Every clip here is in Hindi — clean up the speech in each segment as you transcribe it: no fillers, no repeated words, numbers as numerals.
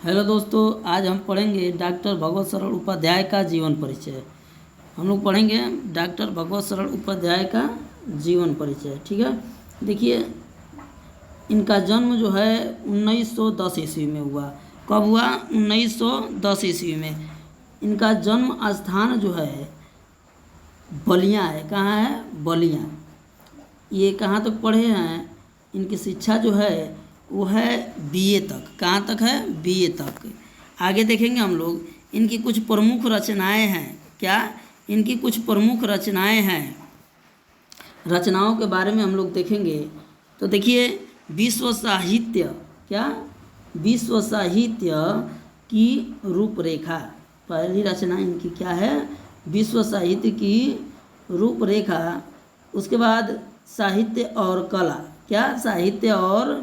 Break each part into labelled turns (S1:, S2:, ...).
S1: हेलो दोस्तों, आज हम पढ़ेंगे डॉक्टर भगवत सरल उपाध्याय का जीवन परिचय। हम लोग पढ़ेंगे डॉक्टर भगवत सरल उपाध्याय का जीवन परिचय। ठीक है, देखिए इनका जन्म जो है 1910 ईस्वी में हुआ। कब हुआ? 1910 ईस्वी में। इनका जन्म स्थान जो है बलिया है। कहाँ है? बलिया। ये कहाँ तक पढ़े हैं? इनकी शिक्षा जो है वो है बीए तक। कहाँ तक है? बीए तक। आगे देखेंगे हम लोग इनकी कुछ प्रमुख रचनाएं हैं। क्या? इनकी कुछ प्रमुख रचनाएं हैं। रचनाओं के बारे में हम लोग देखेंगे। तो देखिए, विश्व साहित्य, क्या? विश्व साहित्य की रूपरेखा। पहली रचना इनकी क्या है? विश्व साहित्य की रूपरेखा। उसके बाद साहित्य और कला। क्या? साहित्य और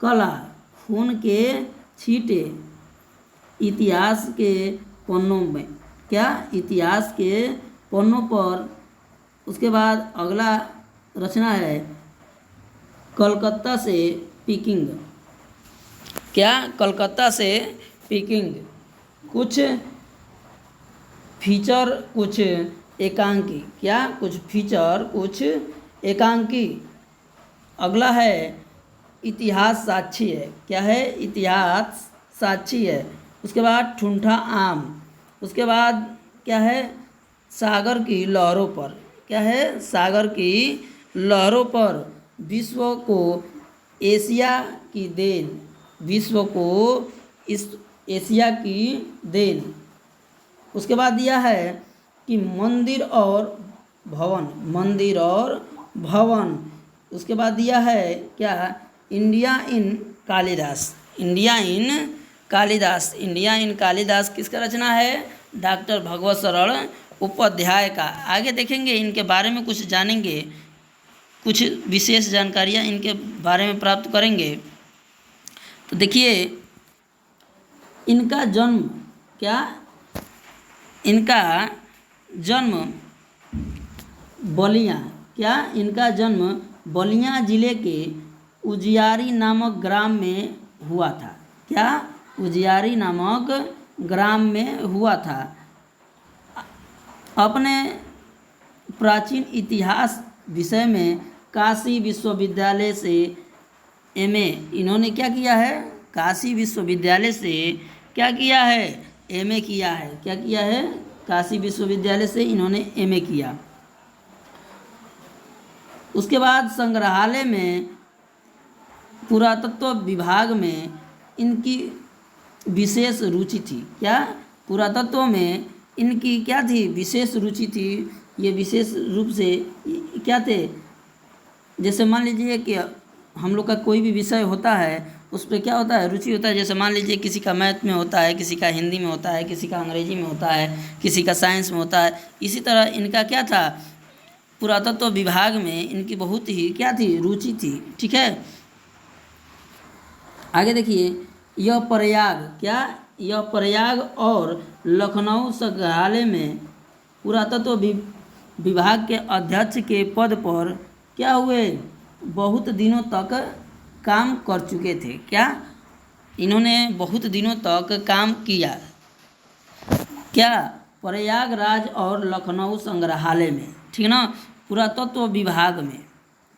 S1: कला। खून के छींटे। इतिहास के पन्नों में। क्या? इतिहास के पन्नों पर। उसके बाद अगला रचना है कलकत्ता से पीकिंग। क्या? कलकत्ता से पीकिंग। कुछ फीचर, कुछ एकांकी। क्या? कुछ फीचर, कुछ एकांकी। अगला है इतिहास साक्षी है। क्या है? इतिहास साक्षी है। उसके बाद ठुंठा आम। उसके बाद क्या है? सागर की लहरों पर। क्या है? सागर की लहरों पर। विश्व को एशिया की देन। विश्व को इस एशिया की देन। उसके बाद दिया है कि मंदिर और भवन। मंदिर और भवन। उसके बाद दिया है क्या? India in Kalidas. India in Kalidas. India in Kalidas किसका रचना है? डॉक्टर भगवत सरल उपाध्याय का। आगे देखेंगे इनके बारे में कुछ जानेंगे, कुछ विशेष जानकारियाँ इनके बारे में प्राप्त करेंगे। तो देखिए इनका जन्म, क्या? इनका जन्म बलिया। क्या? इनका जन्म बलिया जिले के उजियारी नामक ग्राम में हुआ था। क्या? उजियारी नामक ग्राम में हुआ था। अपने प्राचीन इतिहास विषय में काशी विश्वविद्यालय से एमए इन्होंने क्या किया है? काशी विश्वविद्यालय से क्या किया है? एमए किया है। क्या किया है? काशी विश्वविद्यालय से इन्होंने एमए किया। उसके बाद संग्रहालय में, पुरातत्व विभाग में इनकी विशेष रुचि थी। क्या? पुरातत्व में इनकी क्या थी? विशेष रुचि थी। ये विशेष रूप से क्या थे? जैसे मान लीजिए कि हम लोग का कोई भी विषय होता है, उस पर क्या होता है? रुचि होता है। जैसे मान लीजिए किसी का मैथ में होता है, किसी का हिंदी में होता है, किसी का अंग्रेजी में होता है, किसी का साइंस में होता है। इसी तरह इनका क्या था? पुरातत्व विभाग में इनकी बहुत ही क्या थी? रुचि थी। ठीक है, आगे देखिए यह प्रयाग। क्या? यह प्रयाग और लखनऊ संग्रहालय में पुरातत्व विभाग के अध्यक्ष के पद पर क्या हुए? बहुत दिनों तक काम कर चुके थे। क्या? इन्होंने बहुत दिनों तक काम किया। क्या? प्रयागराज और लखनऊ संग्रहालय में। ठीक ना? पुरातत्व विभाग में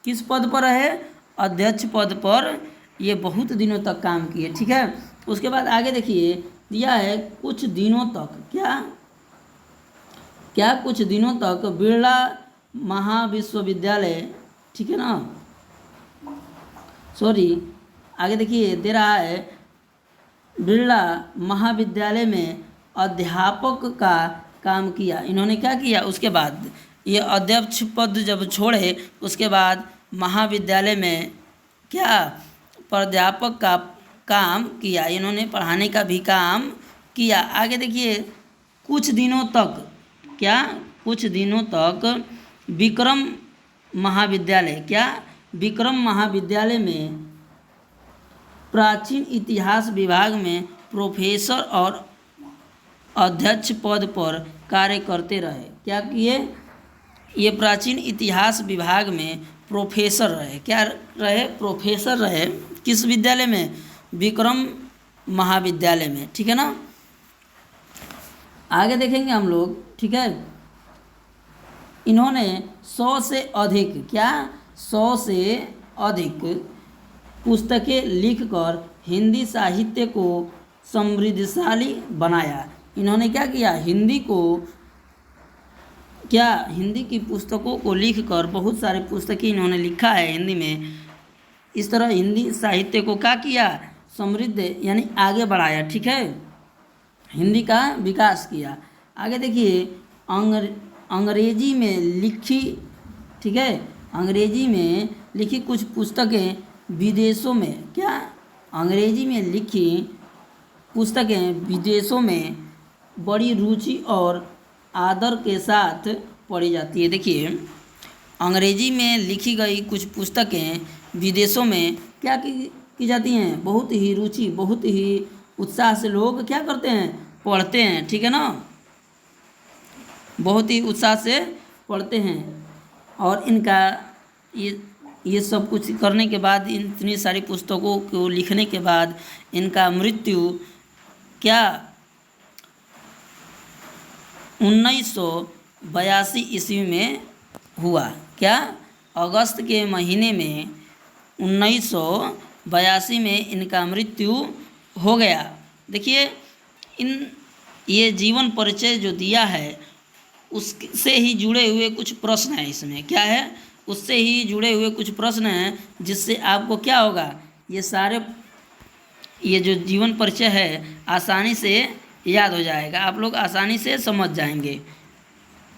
S1: किस पद पर है? अध्यक्ष पद पर ये बहुत दिनों तक काम किए। ठीक है, उसके बाद आगे देखिए दिया है कुछ दिनों तक। क्या? क्या? कुछ दिनों तक बिरला महाविश्वविद्यालय। ठीक है ना? सॉरी, आगे देखिए दे रहा है बिरला महाविद्यालय में अध्यापक का काम किया। इन्होंने क्या किया? उसके बाद ये अध्यक्ष पद जब छोड़े उसके बाद महाविद्यालय में क्या? प्राध्यापक का काम किया। इन्होंने पढ़ाने का भी काम किया। आगे देखिए कुछ दिनों तक। क्या? कुछ दिनों तक विक्रम महाविद्यालय। क्या? विक्रम महाविद्यालय में प्राचीन इतिहास विभाग में प्रोफेसर और अध्यक्ष पद पर कार्य करते रहे। क्या किए? ये प्राचीन इतिहास विभाग में प्रोफेसर रहे। क्या रहे? प्रोफेसर रहे। किस विद्यालय में? विक्रम महाविद्यालय में, ठीक है ना। आगे देखेंगे हम लोग, ठीक है। इन्होंने 100 से अधिक, क्या 100 से अधिक पुस्तकें लिखकर हिंदी साहित्य को समृद्धशाली बनाया। इन्होंने क्या किया, हिंदी को, क्या हिंदी की पुस्तकों को लिखकर बहुत सारे पुस्तकें इन्होंने लिखा है हिंदी में। इस तरह हिंदी साहित्य को क्या किया, समृद्ध यानी आगे बढ़ाया, ठीक है, हिंदी का विकास किया। आगे देखिए, अंग्रेजी में लिखी, ठीक है, अंग्रेजी में लिखी कुछ पुस्तकें विदेशों में, क्या अंग्रेजी में लिखी पुस्तकें विदेशों में बड़ी रुचि और आदर के साथ पढ़ी जाती है। देखिए, अंग्रेजी में लिखी गई कुछ पुस्तकें विदेशों में क्या की जाती हैं, बहुत ही रुचि, बहुत ही उत्साह से लोग क्या करते हैं, पढ़ते हैं, ठीक है ना, बहुत ही उत्साह से पढ़ते हैं। और इनका ये सब कुछ करने के बाद, इतनी सारी पुस्तकों को लिखने के बाद इनका मृत्यु क्या 1982 ईस्वी में हुआ। क्या अगस्त के महीने में 1982 में इनका मृत्यु हो गया। देखिए, ये जीवन परिचय जो दिया है उससे ही जुड़े हुए कुछ प्रश्न हैं इसमें, क्या है, उससे ही जुड़े हुए कुछ प्रश्न हैं, जिससे आपको क्या होगा, ये जो जीवन परिचय है आसानी से याद हो जाएगा, आप लोग आसानी से समझ जाएंगे,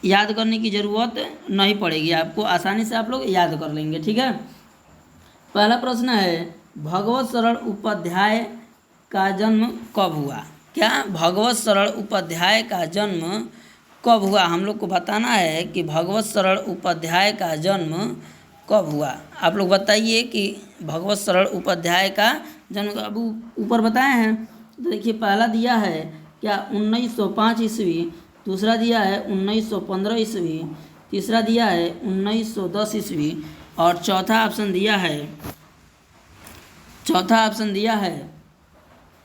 S1: याद करने की ज़रूरत नहीं पड़ेगी आपको, आसानी से आप लोग याद कर लेंगे, ठीक है। पहला प्रश्न है, भगवत सरल उपाध्याय का जन्म कब हुआ। क्या भगवत सरल उपाध्याय का जन्म कब हुआ, हम लोग को बताना है कि भगवत सरल उपाध्याय का जन्म कब हुआ। आप लोग बताइए कि भगवत सरल उपाध्याय का जन्म, अब ऊपर बताए हैं, तो देखिए पहला दिया है क्या 1905 ईस्वी, दूसरा दिया है 1915 ईस्वी, तीसरा दिया है 1910 ईस्वी और चौथा ऑप्शन दिया है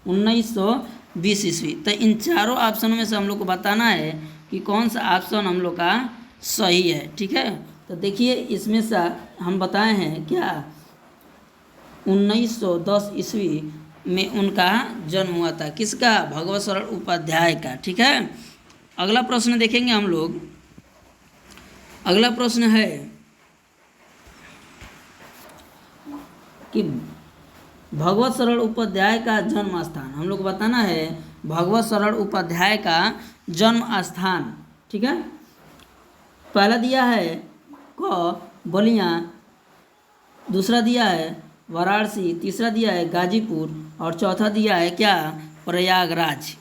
S1: 1920 ईस्वी। तो इन चारों ऑप्शनों में से हम लोग को बताना है कि कौन सा ऑप्शन हम लोग का सही है, ठीक है। तो देखिए, इसमें से हम बताए हैं क्या 1910 ईस्वी में उनका जन्म हुआ था, किसका, भगवत सरल उपाध्याय का, ठीक है। अगला प्रश्न देखेंगे हम लोग। अगला प्रश्न है कि भगवत सरल उपाध्याय का जन्म स्थान, हम लोग को बताना है भगवत सरल उपाध्याय का जन्म स्थान, ठीक है। पहला दिया है क बलिया, दूसरा दिया है वाराणसी, तीसरा दिया है गाजीपुर और चौथा दिया है क्या, प्रयागराज,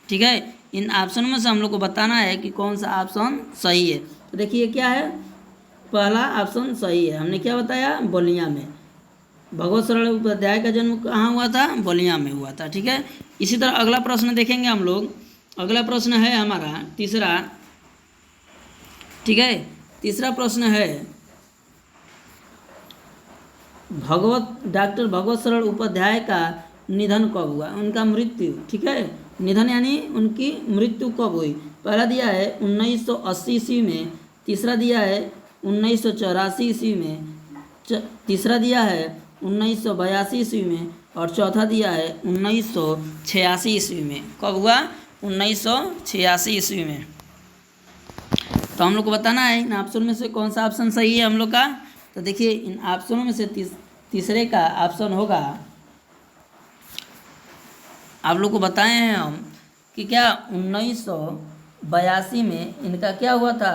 S1: ठीक है। इन ऑप्शन में से हम लोग को बताना है कि कौन सा ऑप्शन सही है। तो देखिए क्या है, पहला ऑप्शन सही है, हमने क्या बताया, बलिया में, भगवत सरल उपाध्याय का जन्म कहाँ हुआ था, बलिया में हुआ था, ठीक है। इसी तरह अगला प्रश्न देखेंगे हम लोग। अगला प्रश्न है हमारा तीसरा, ठीक है। तीसरा प्रश्न है डॉक्टर भगवत सरल उपाध्याय का निधन कब हुआ, उनका मृत्यु, ठीक है, निधन यानी उनकी मृत्यु कब हुई। पहला दिया है 1980 ईस्वी में, तीसरा दिया है 1984 ईस्वी में, तीसरा दिया है 1982 ईस्वी में और चौथा दिया है 1986 ईस्वी में। कब हुआ, 1986 ईस्वी में। तो हम लोग को बताना है इन ऑप्शन में से कौन सा ऑप्शन सही है हम लोग का। तो देखिए, इन ऑप्शनों में से तीसरे का ऑप्शन होगा, आप लोग को बताए हैं हम कि क्या 1982 में इनका क्या हुआ था,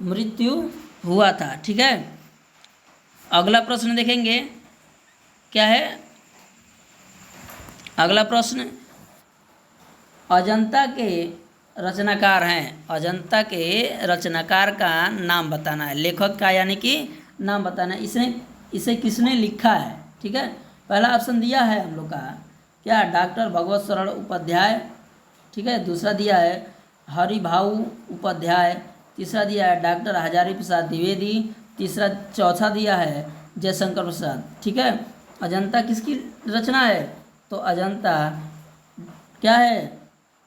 S1: मृत्यु हुआ था, ठीक है। अगला प्रश्न देखेंगे क्या है। अगला प्रश्न, अजंता के रचनाकार हैं, अजंता के रचनाकार का नाम बताना है, लेखक का यानी कि नाम बताना है, इसे किसने लिखा है, ठीक है। पहला ऑप्शन दिया है हम लोग का क्या, डॉक्टर भगवत सरल उपाध्याय, ठीक है। दूसरा दिया है हरिभाऊ उपाध्याय, तीसरा दिया है डॉक्टर हजारी प्रसाद द्विवेदी, चौथा दिया है जयशंकर प्रसाद, ठीक है। अजंता किसकी रचना है, तो अजंता क्या है?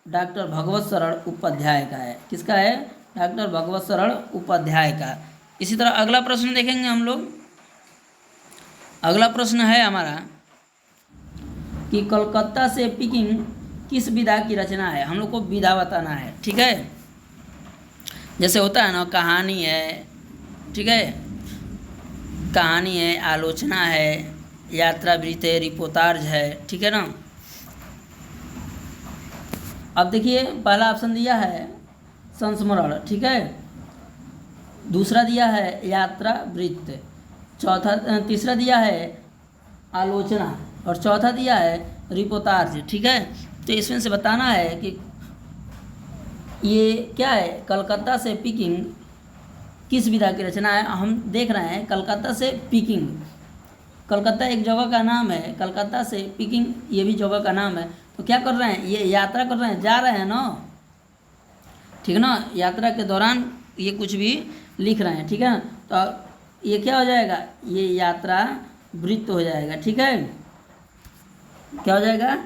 S1: डॉक्टर भगवत शरण उपाध्याय का है। किसका है? डॉक्टर भगवत शरण उपाध्याय का। इसी तरह अगला प्रश्न देखेंगे हम लोग। अगला प्रश्न है हमारा कि कलकत्ता से पिकिंग किस विधा की रचना है। हम लोग को विधा बताना है, ठीक है। जैसे होता है ना, कहानी है, ठीक है, कहानी है, आलोचना है, यात्रा वृत्त है, रिपोर्टाज है, ठीक है ना। अब देखिए पहला ऑप्शन दिया है संस्मरण, ठीक है, दूसरा दिया है यात्रा वृत्त, तीसरा दिया है आलोचना और चौथा दिया है रिपोर्टाज, ठीक है। तो इसमें से बताना है कि ये क्या है, कलकत्ता से पिकिंग किस विधा की रचना है। हम देख रहे हैं कलकत्ता से पिकिंग, कलकत्ता एक जगह का नाम है, कलकत्ता से पिकिंग ये भी जगह का नाम है। तो क्या कर रहे हैं, ये यात्रा कर रहे हैं, जा रहे हैं ना, ठीक है ना, यात्रा के दौरान ये कुछ भी लिख रहे हैं, ठीक है। तो ये क्या हो जाएगा, ये यात्रा वृत्त हो जाएगा, ठीक है। क्या हो जाएगा,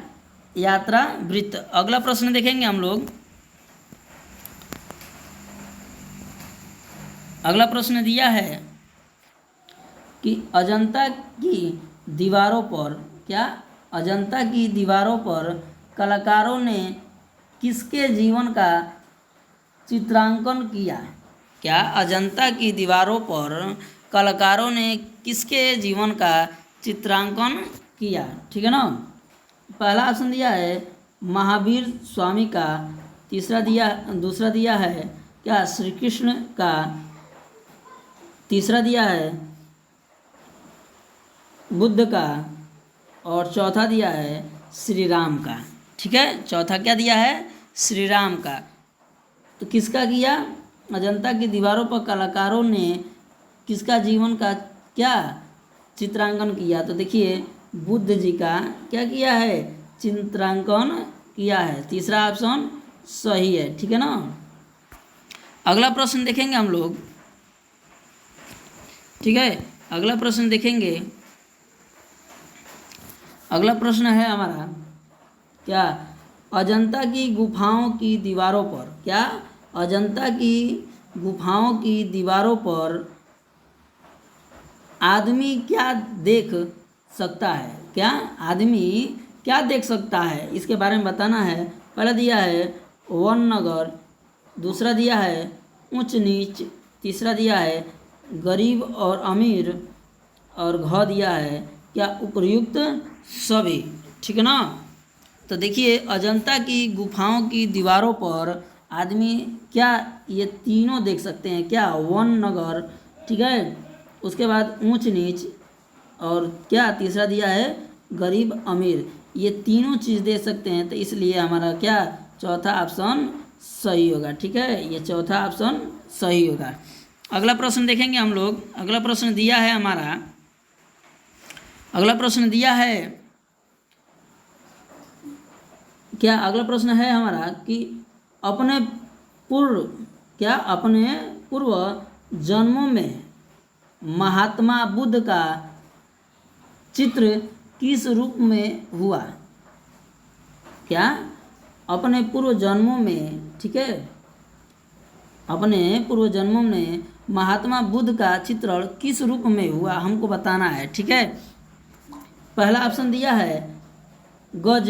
S1: यात्रा वृत्त। अगला प्रश्न देखेंगे हम लोग। अगला प्रश्न दिया है कि अजंता की दीवारों पर, क्या, अजंता की दीवारों पर कलाकारों ने किसके जीवन का चित्रांकन किया। क्या, अजंता की दीवारों पर कलाकारों ने किसके जीवन का चित्रांकन किया, ठीक है ना। पहला ऑप्शन दिया है महावीर स्वामी का, दूसरा दिया है क्या, श्री कृष्ण का, तीसरा दिया है बुद्ध का और चौथा दिया है श्री राम का, ठीक है। चौथा क्या दिया है, श्री राम का। तो किसका किया, अजंता की दीवारों पर कलाकारों ने किसका जीवन का क्या चित्रांकन किया। तो देखिए बुद्ध जी का क्या किया है, चित्रांकन किया है। तीसरा ऑप्शन सही है, ठीक है ना। अगला प्रश्न देखेंगे हम लोग, ठीक है। अगला प्रश्न देखेंगे। अगला प्रश्न है हमारा क्या, अजंता की गुफाओं की दीवारों पर, क्या, अजंता की गुफाओं की दीवारों पर आदमी क्या देख सकता है। क्या, आदमी क्या देख सकता है, इसके बारे में बताना है। पहला दिया है वन नगर, दूसरा दिया है ऊंच नीच, तीसरा दिया है गरीब और अमीर और घ दिया है क्या, उपर्युक्त सभी, ठीक है ना। तो देखिए अजंता की गुफाओं की दीवारों पर आदमी क्या, ये तीनों देख सकते हैं, क्या, वन नगर, ठीक है, उसके बाद ऊंच नीच और क्या, तीसरा दिया है गरीब अमीर, ये तीनों चीज़ देख सकते हैं। तो इसलिए हमारा क्या, चौथा ऑप्शन सही होगा, ठीक है, ये चौथा ऑप्शन सही होगा। अगला प्रश्न देखेंगे हम लोग। अगला प्रश्न दिया है हमारा, अगला प्रश्न दिया है क्या, अगला प्रश्न है हमारा कि अपने पूर्व, क्या, अपने पूर्व जन्मों में महात्मा बुद्ध का चित्र किस रूप में हुआ। क्या, अपने पूर्व जन्मों में, ठीक है, अपने पूर्व जन्मों में महात्मा बुद्ध का चित्रण किस रूप में हुआ हमको बताना है, ठीक है। पहला ऑप्शन दिया है गज,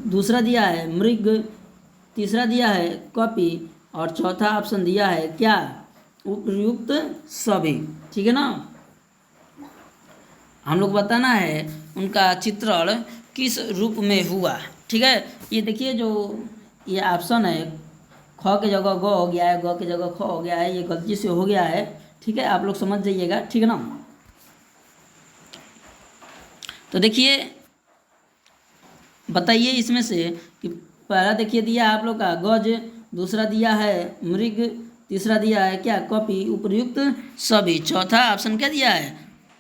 S1: दूसरा दिया है मृग, तीसरा दिया है कपि और चौथा ऑप्शन दिया है क्या, उपयुक्त सभी, ठीक है ना। हम लोग बताना है उनका चित्रण किस रूप में हुआ, ठीक है। ये देखिए जो ये ऑप्शन है, ख के जगह ग हो गया है, ग के जगह ख हो गया है, ये गलती से हो गया है, ठीक है, आप लोग समझ जाइएगा, ठीक है ना। तो देखिए बताइए इसमें से कि पहला देखिए दिया आप लोग का गज, दूसरा दिया है मृग, तीसरा दिया है क्या, कपि, उपयुक्त सभी, चौथा ऑप्शन क्या दिया है,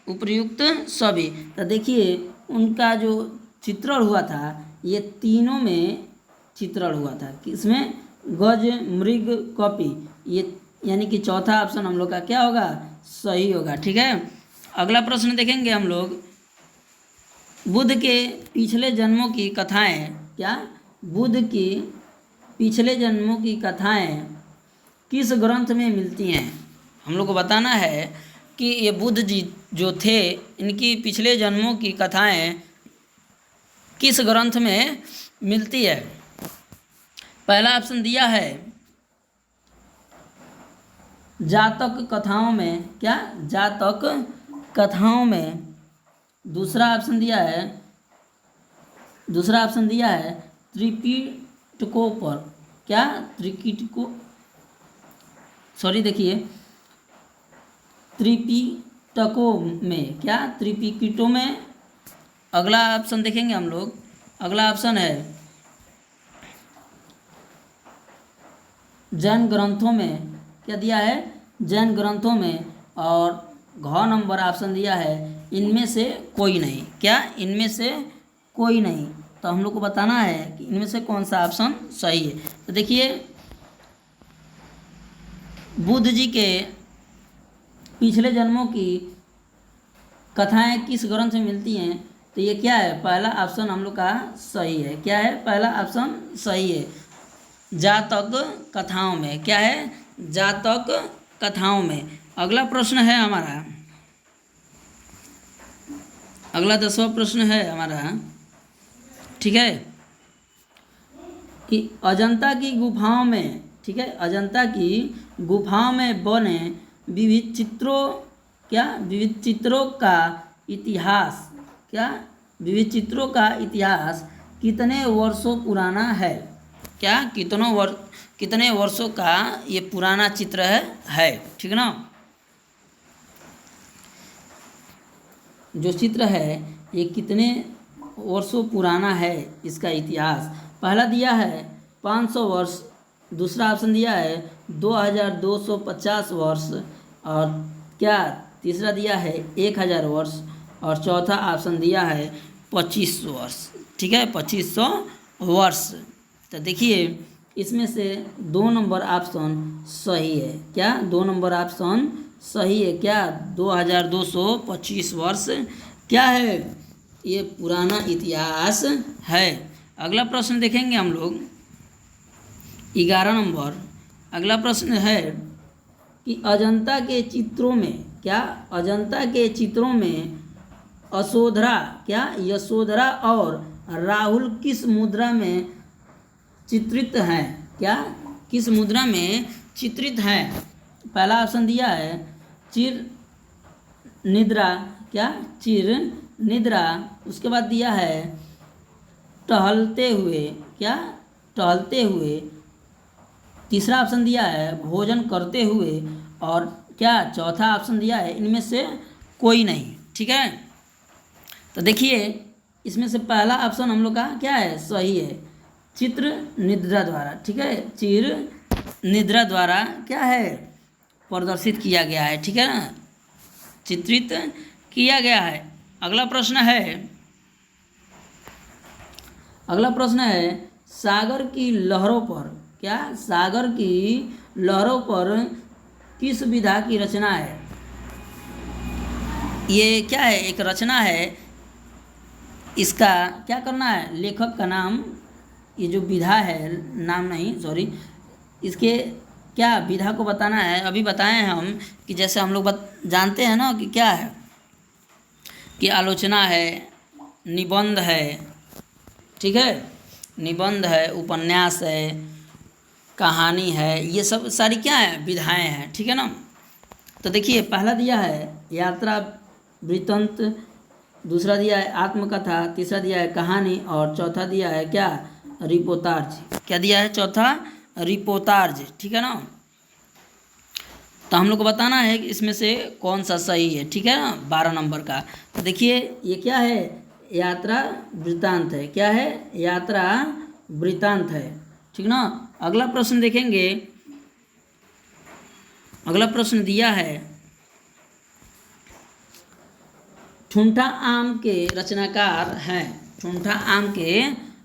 S1: उपयुक्त सभी। तो देखिए उनका जो चित्रण हुआ था ये तीनों में चित्रण हुआ था, किसमें, गज, मृग, कपि, ये यानी कि चौथा ऑप्शन हम लोग का क्या होगा, सही होगा, ठीक है। अगला प्रश्न देखेंगे हम लोग। बुद्ध के पिछले जन्मों की कथाएं क्या बुद्ध की पिछले जन्मों की कथाएं किस ग्रंथ में मिलती हैं। हम लोग को बताना है कि ये बुद्ध जी जो थे इनकी पिछले जन्मों की कथाएं किस ग्रंथ में मिलती है। पहला ऑप्शन दिया है जातक कथाओं में, क्या जातक कथाओं में। दूसरा ऑप्शन दिया है त्रिपिटकों पर, क्या त्रिपिटकों, देखिए त्रिपिटकों में, क्या त्रिपिटकों में। अगला ऑप्शन देखेंगे हम लोग, अगला ऑप्शन है जैन ग्रंथों में, क्या दिया है जैन ग्रंथों में। और घ नंबर ऑप्शन दिया है इनमें से कोई नहीं, क्या इनमें से कोई नहीं। तो हम लोग को बताना है कि इनमें से कौन सा ऑप्शन सही है। तो देखिए बुद्ध जी के पिछले जन्मों की कथाएं किस ग्रंथ में मिलती हैं, तो ये क्या है, पहला ऑप्शन हम लोग का सही है। क्या है, पहला ऑप्शन सही है, जातक कथाओं में। क्या है, जातक कथाओं में। अगला प्रश्न है हमारा, अगला 10वां प्रश्न है हमारा, ठीक है, कि अजंता की गुफाओं में, ठीक है, अजंता की गुफाओं में बने विविध चित्रों, क्या विविध चित्रों का इतिहास, क्या विविध चित्रों का इतिहास कितने वर्षों पुराना है। क्या कितने वर्षों का ये पुराना चित्र है, ठीक ना। जो चित्र है ये कितने वर्षों पुराना है, इसका इतिहास। पहला दिया है 500 वर्ष, दूसरा ऑप्शन दिया है 2250 वर्ष, और क्या तीसरा दिया है 1000 वर्ष, और चौथा ऑप्शन दिया है 2500 वर्ष, ठीक है, 2500 वर्ष। तो देखिए इसमें से 2 नंबर ऑप्शन सही है। क्या 2 नंबर ऑप्शन सही है, क्या 2225 वर्ष क्या है, ये पुराना इतिहास है। अगला प्रश्न देखेंगे हम लोग 11 नंबर। अगला प्रश्न है कि अजंता के चित्रों में, क्या अजंता के चित्रों में यशोधरा और राहुल किस मुद्रा में चित्रित हैं। क्या किस मुद्रा में चित्रित हैं। पहला ऑप्शन दिया है चिर निद्रा, क्या चिर निद्रा। उसके बाद दिया है टहलते हुए, क्या टहलते हुए। तीसरा ऑप्शन दिया है भोजन करते हुए, और क्या चौथा ऑप्शन दिया है इनमें से कोई नहीं, ठीक है। तो देखिए इसमें से पहला ऑप्शन हम लोग का क्या है, सही है, चित्र निद्रा द्वारा, ठीक है, चिर निद्रा द्वारा क्या है प्रदर्शित किया गया है, ठीक है ना, चित्रित किया गया है। अगला प्रश्न है सागर की लहरों पर, क्या सागर की लहरों पर किस विधा की रचना है। ये क्या है, एक रचना है, इसका क्या करना है, लेखक का नाम, ये जो विधा है, नाम नहीं सॉरी, इसके क्या विधा को बताना है। अभी बताए हैं हम कि जैसे हम लोग जानते हैं ना कि क्या है, कि आलोचना है, निबंध है, ठीक है, निबंध है, उपन्यास है, कहानी है, ये सब सारी क्या है, विधाएं हैं, ठीक है ना। तो देखिए पहला दिया है यात्रा वृत्तांत, दूसरा दिया है आत्मकथा, तीसरा दिया है कहानी, और चौथा दिया है क्या, रिपोर्टाज। क्या दिया है, चौथा रिपोर्टाज, ठीक है ना। तो हम लोग को बताना है कि इसमें से कौन सा सही है, ठीक है ना, 12 नंबर का। तो देखिए ये क्या है, यात्रा वृत्तांत है, क्या है, यात्रा वृत्तांत है, ठीक ना। अगला प्रश्न देखेंगे, अगला प्रश्न दिया है ठूंठा आम के रचनाकार हैं, ठूंठा आम के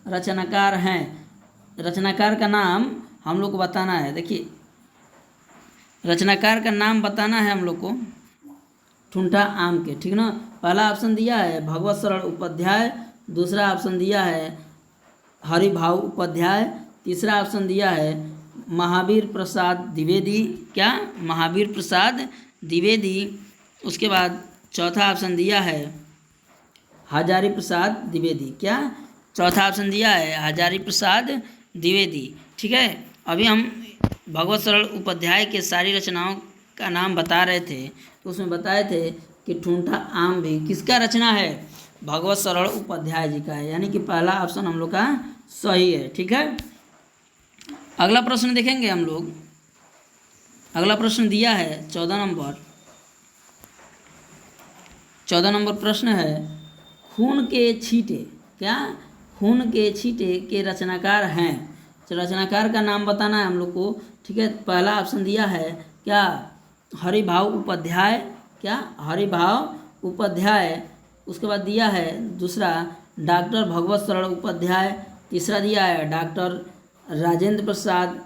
S1: रचनाकार हैं, रचनाकार का नाम हम लोग को बताना है। देखिए रचनाकार का नाम बताना है हम लोग को ठूंठा आम के, ठीक ना। पहला ऑप्शन दिया है भगवत शरण उपाध्याय, दूसरा ऑप्शन दिया है हरिभाव उपाध्याय। तीसरा ऑप्शन दिया है महावीर प्रसाद द्विवेदी, क्या महावीर प्रसाद द्विवेदी। उसके बाद चौथा ऑप्शन दिया है हजारी प्रसाद द्विवेदी, क्या चौथा ऑप्शन दिया है हजारी प्रसाद द्विवेदी। ठीक है, अभी हम भगवत सरल उपाध्याय के सारी रचनाओं का नाम बता रहे थे, तो उसमें बताए थे कि ठूंठा आम भी किसका रचना है, भगवत सरल उपाध्याय जी का है, यानी कि पहला ऑप्शन हम लोग का सही है। ठीक है, अगला प्रश्न देखेंगे हम लोग। अगला प्रश्न दिया है 14 नंबर प्रश्न है खून के छींटे, क्या खून के छींटे के रचनाकार हैं, तो रचनाकार का नाम बताना है हम लोग को। ठीक है, पहला ऑप्शन दिया है क्या हरिभाव उपाध्याय, क्या हरिभाव उपाध्याय। उसके बाद दिया है दूसरा डॉक्टर भगवत सरल उपाध्याय, तीसरा दिया है डॉक्टर राजेंद्र प्रसाद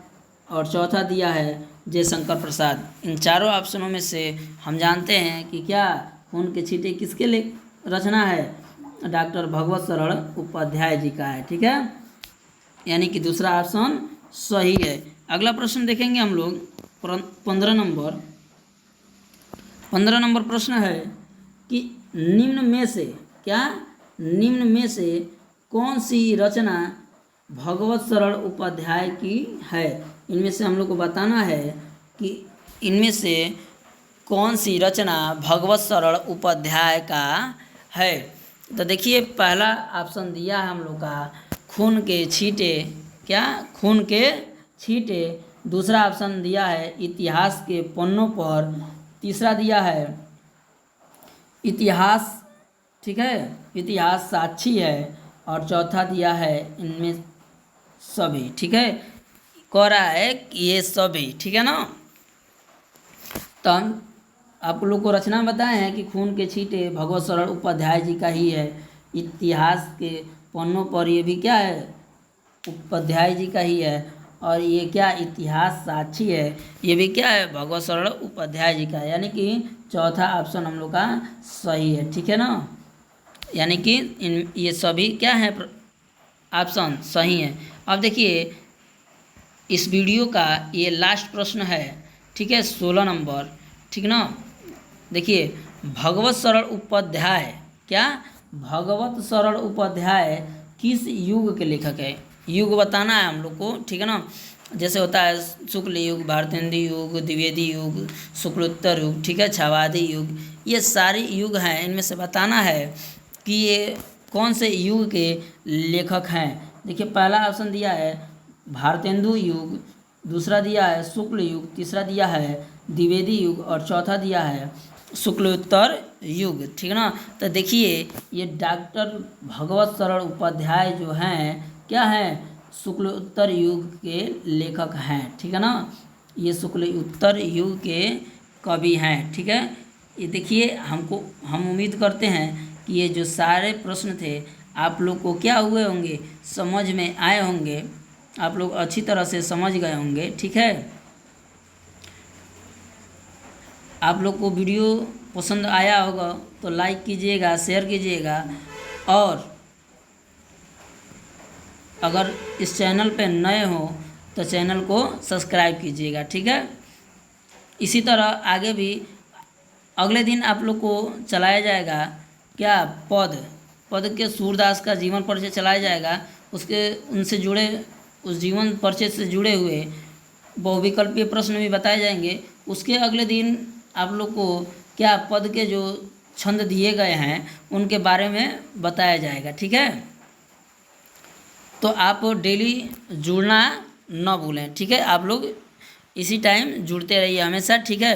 S1: और चौथा दिया है जयशंकर प्रसाद। इन चारों ऑप्शनों में से हम जानते हैं कि क्या खून के छींटे किसके लिए रचना है, डॉक्टर भगवत सरल उपाध्याय जी का है। ठीक है, यानी कि दूसरा ऑप्शन सही है। अगला प्रश्न देखेंगे हम लोग 15 नंबर प्रश्न है कि निम्न में से, क्या निम्न में से कौन सी रचना भगवत सरल उपाध्याय की है। इनमें से हम लोग को बताना है कि इनमें से कौन सी रचना भगवत सरल उपाध्याय का है। तो देखिए पहला ऑप्शन दिया है हम लोग का खून के छींटे, क्या खून के छींटे। दूसरा ऑप्शन दिया है इतिहास के पन्नों पर, तीसरा दिया है इतिहास, ठीक है, इतिहास साक्षी है, और चौथा दिया है इनमें सभी। ठीक है, कह रहा है कि ये सभी, ठीक है ना। तो हम आप लोग को रचना बताए हैं कि खून के छींटे भगवत सरल उपाध्याय जी का ही है, इतिहास के पन्नों पर ये भी क्या है उपाध्याय जी का ही है, और ये क्या इतिहास साक्षी है, ये भी क्या है भगवत सरल उपाध्याय जी का है, यानी कि चौथा ऑप्शन हम लोग का सही है। ठीक है ना, यानी कि इन ये सभी क्या है ऑप्शन सही है। अब देखिए इस वीडियो का ये लास्ट प्रश्न है, ठीक है, 16 नंबर, ठीक ना। देखिए भगवत सरल उपाध्याय, क्या भगवत सरल उपाध्याय किस युग के लेखक है, युग बताना है हम लोग को। ठीक है ना, जैसे होता है शुक्ल युग, भारतेंदु युग, द्विवेदी युग, शुक्लोत्तर युग, ठीक है, छावादी युग, ये सारे युग हैं। इनमें से बताना है कि ये कौन से युग के लेखक हैं। देखिए पहला ऑप्शन दिया है भारतेंदु युग, दूसरा दिया है शुक्ल युग, तीसरा दिया है द्विवेदी युग और चौथा दिया है शुक्लोत्तर युग। ठीक है ना, तो देखिए ये डॉक्टर भगवत सरल उपाध्याय जो हैं क्या हैं शुक्लोत्तर युग के लेखक हैं। ठीक है ना, ये शुक्लोत्तर युग के कवि हैं। ठीक है, ये देखिए हम उम्मीद करते हैं कि ये जो सारे प्रश्न थे आप लोग को क्या हुए होंगे, समझ में आए होंगे, आप लोग अच्छी तरह से समझ गए होंगे। ठीक है, आप लोग को वीडियो पसंद आया होगा तो लाइक कीजिएगा, शेयर कीजिएगा, और अगर इस चैनल पे नए हो तो चैनल को सब्सक्राइब कीजिएगा। ठीक है, इसी तरह आगे भी अगले दिन आप लोग को चलाया जाएगा क्या पद के सूरदास का जीवन परिचय चलाया जाएगा, उसके उनसे जुड़े उस जीवन परिचय से जुड़े हुए बहुविकल्पीय प्रश्न भी बताए जाएंगे। उसके अगले दिन आप लोग को क्या पद के जो छंद दिए गए हैं उनके बारे में बताया जाएगा। ठीक है, तो आप डेली जुड़ना न भूलें। ठीक है, आप लोग इसी टाइम जुड़ते रहिए हमेशा। ठीक है।